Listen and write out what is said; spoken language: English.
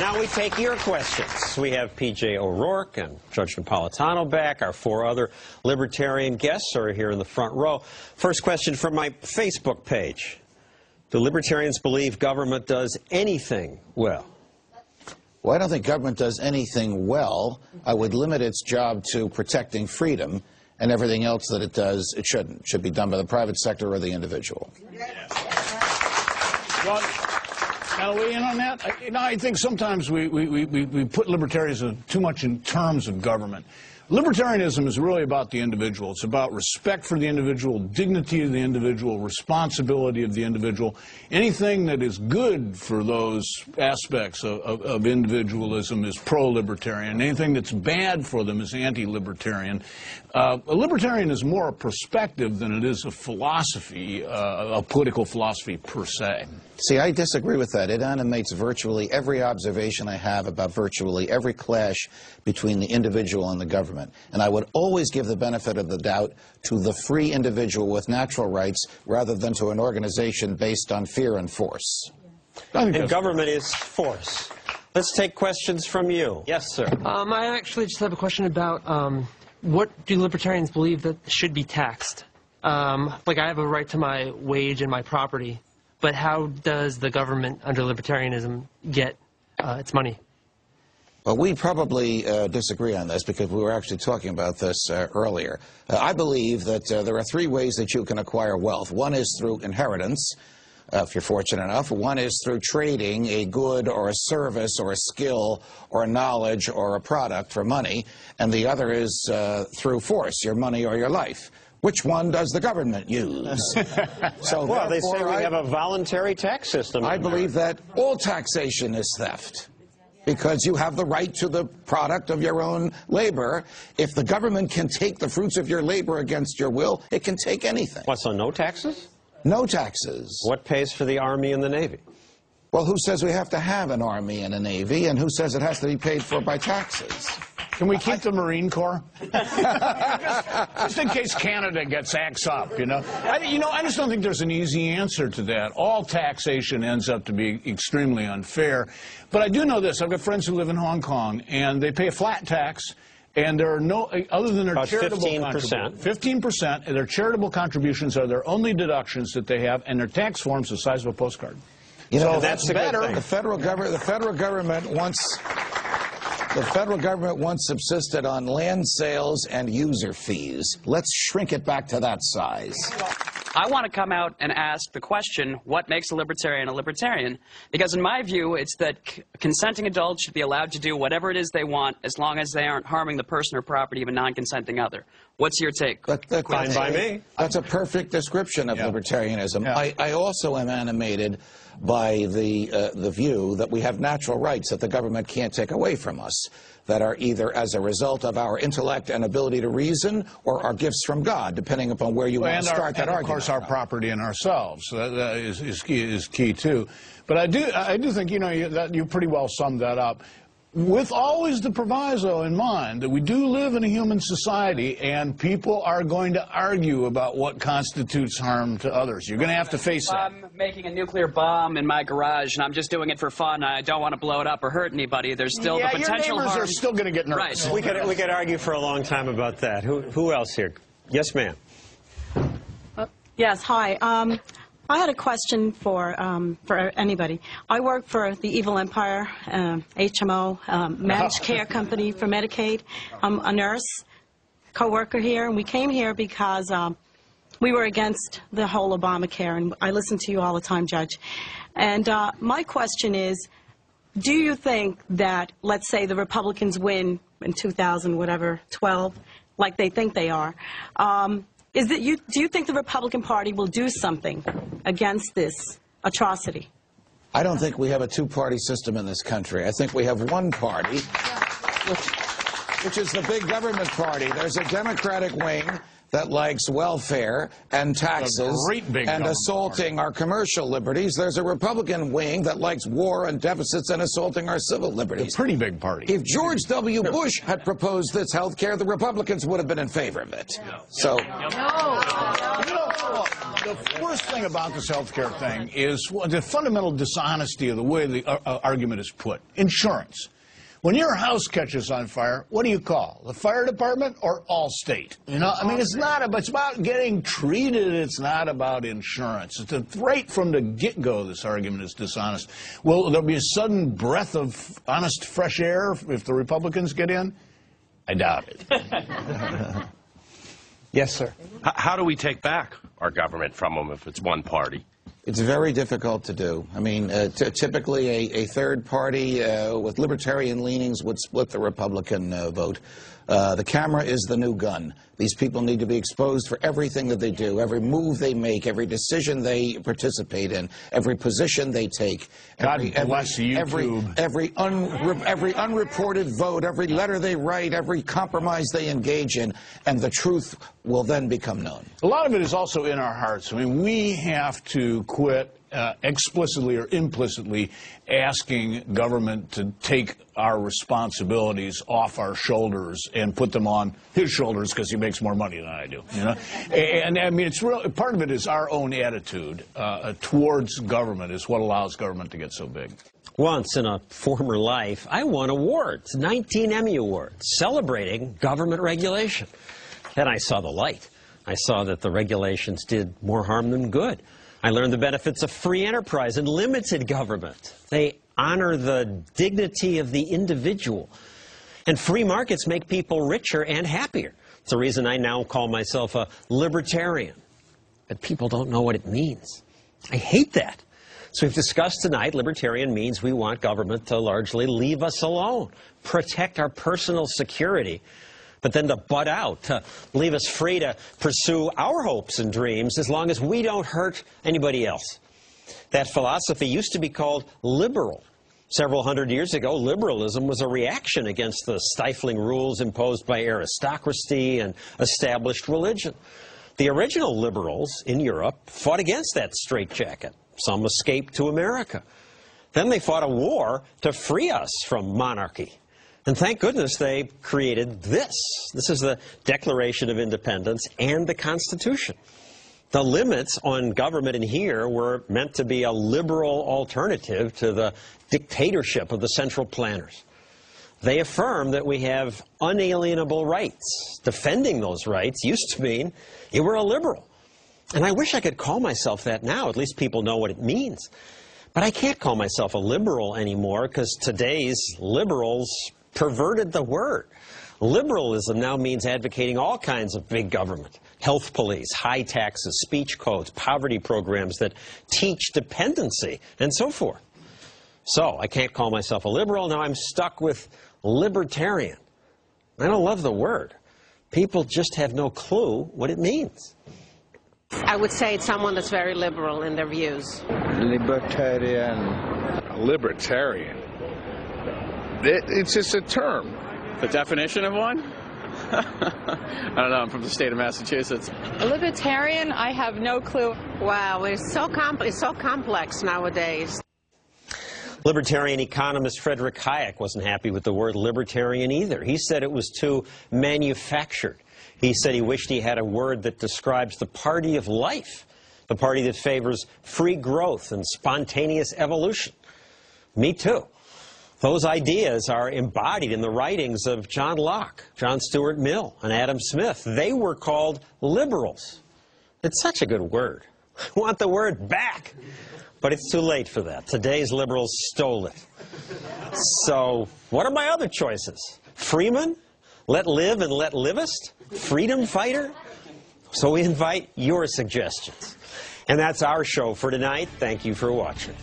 Now we take your questions. We have P.J. O'Rourke and Judge Napolitano back. Our 4 other Libertarian guests are here in the front row. First question from my Facebook page. Do Libertarians believe government does anything well? Well, I don't think government does anything well. I would limit its job to protecting freedom, and everything else that it does, it shouldn't. It should be done by the private sector or the individual. Well, can I weigh in on that? I think sometimes we put libertarianism too much in terms of government. Libertarianism is really about the individual. It's about respect for the individual, dignity of the individual, responsibility of the individual. Anything that is good for those aspects of individualism is pro-libertarian. Anything that's bad for them is anti-libertarian. A libertarian is more a perspective than it is a philosophy, a political philosophy per se. See, I disagree with that. It animates virtually every observation I have about virtually every clash between the individual and the government. And I would always give the benefit of the doubt to the free individual with natural rights rather than to an organization based on fear and force. And government is force. Let's take questions from you. Yes, sir. I actually just have a question about what do libertarians believe that should be taxed? Like, I have a right to my wage and my property, but how does the government under libertarianism get its money? Well, we probably disagree on this because we were actually talking about this earlier. I believe that there are 3 ways that you can acquire wealth. One is through inheritance, if you're fortunate enough. One is through trading a good or a service or a skill or a knowledge or a product for money. And the other is through force, your money or your life. Which one does the government use? So well, they say we have a voluntary tax system. I believe that all taxation is theft, because you have the right to the product of your own labor. If the government can take the fruits of your labor against your will, it can take anything. What, so no taxes? No taxes. What pays for the Army and the Navy? Well, who says we have to have an Army and a Navy, and who says it has to be paid for by taxes? Can we keep the Marine Corps? just in case Canada gets axed up, you know? I just don't think there's an easy answer to that. All taxation ends up to be extremely unfair. But I do know this. I've got friends who live in Hong Kong, and they pay a flat tax, and there are no, other than their about charitable 15%. 15%, and their charitable contributions are their only deductions that they have, and their tax form's the size of a postcard. You know, so that's better. The federal government once subsisted on land sales and user fees. Let's shrink it back to that size. I want to come out and ask the question, what makes a libertarian? Because in my view, it's that consenting adults should be allowed to do whatever it is they want as long as they aren't harming the person or property of a non-consenting other. What's your take? Fine by me. That's a perfect description of libertarianism. Yeah. I also am animated by the view that we have natural rights that the government can't take away from us, that are either as a result of our intellect and ability to reason or are gifts from God, depending upon where you want to start that argument. And of course, our property and ourselves. That is key, too. But I do think, that you pretty well summed that up. With always the proviso in mind that we do live in a human society and people are going to argue about what constitutes harm to others. You're going to have to face that. I'm making a nuclear bomb in my garage and I'm just doing it for fun. I don't want to blow it up or hurt anybody. There's still the potential your neighbors harm. Are still going to get nervous. Right. We could argue for a long time about that. Who else here? Yes, ma'am. Yes, hi. I had a question for anybody. I work for the Evil Empire, HMO, managed care company for Medicaid. I'm a nurse, co-worker here, and we came here because we were against the whole Obamacare, and I listen to you all the time, Judge. And my question is, do you think that, let's say the Republicans win in 2012, like they think they are, do you think the Republican Party will do something against this atrocity? I don't think we have a two-party system in this country. I think we have one party, which is the big government party. There's a Democratic wing that likes welfare and taxes and assaulting our commercial liberties. There's a Republican wing that likes war and deficits and assaulting our civil liberties. It's a pretty big party. If George W. Bush had proposed this health care, the Republicans would have been in favor of it. So. The worst thing about this healthcare thing is the fundamental dishonesty of the way the argument is put. Insurance. When your house catches on fire, what do you call? The fire department or Allstate? You know, I mean, it's about getting treated. It's not about insurance. It's right from the get-go, this argument is dishonest. Will there be a sudden breath of honest, fresh air if the Republicans get in? I doubt it. Yes, sir. How do we take back our government from them if it's one party? It's very difficult to do. I mean, typically a third party with libertarian leanings would split the Republican vote. The camera is the new gun. These people need to be exposed for everything that they do, every move they make, every decision they participate in, every position they take. God bless YouTube. Every unreported vote, every letter they write, every compromise they engage in, and the truth will then become known. A lot of it is also in our hearts. I mean, we have to quit explicitly or implicitly asking government to take our responsibilities off our shoulders and put them on his shoulders because he makes more money than I do, you know? And I mean, it's real, part of it is our own attitude towards government is what allows government to get so big. Once in a former life, I won awards, 19 Emmy Awards, celebrating government regulation. Then I saw the light. I saw that the regulations did more harm than good. I learned the benefits of free enterprise and limited government. They honor the dignity of the individual. And free markets make people richer and happier. It's the reason I now call myself a libertarian. But people don't know what it means. I hate that. So we've discussed tonight, libertarian means we want government to largely leave us alone, protect our personal security, but then to butt out, to leave us free to pursue our hopes and dreams as long as we don't hurt anybody else. That philosophy used to be called liberal. Several hundred years ago, liberalism was a reaction against the stifling rules imposed by aristocracy and established religion. The original liberals in Europe fought against that straitjacket. Some escaped to America. Then they fought a war to free us from monarchy. And thank goodness they created this. This is the Declaration of Independence and the Constitution. The limits on government in here were meant to be a liberal alternative to the dictatorship of the central planners. They affirm that we have unalienable rights. Defending those rights used to mean you were a liberal. And I wish I could call myself that now. At least people know what it means. But I can't call myself a liberal anymore because today's liberals perverted the word. Liberalism now means advocating all kinds of big government. Health police, high taxes, speech codes, poverty programs that teach dependency, and so forth. So I can't call myself a liberal. Now I'm stuck with libertarian. I don't love the word. People just have no clue what it means. I would say it's someone that's very liberal in their views. Libertarian. Libertarian? It's just a term. The definition of one? I don't know. I'm from the state of Massachusetts. A libertarian? I have no clue. Wow, it's so complex nowadays. Libertarian economist Frederick Hayek wasn't happy with the word libertarian either. He said it was too manufactured. He said he wished he had a word that describes the party of life, the party that favors free growth and spontaneous evolution. Me too. Those ideas are embodied in the writings of John Locke, John Stuart Mill, and Adam Smith. They were called liberals. It's such a good word. I want the word back. But it's too late for that. Today's liberals stole it. So what are my other choices? Freeman? Let live and let livest? Freedom fighter? So we invite your suggestions. And that's our show for tonight. Thank you for watching.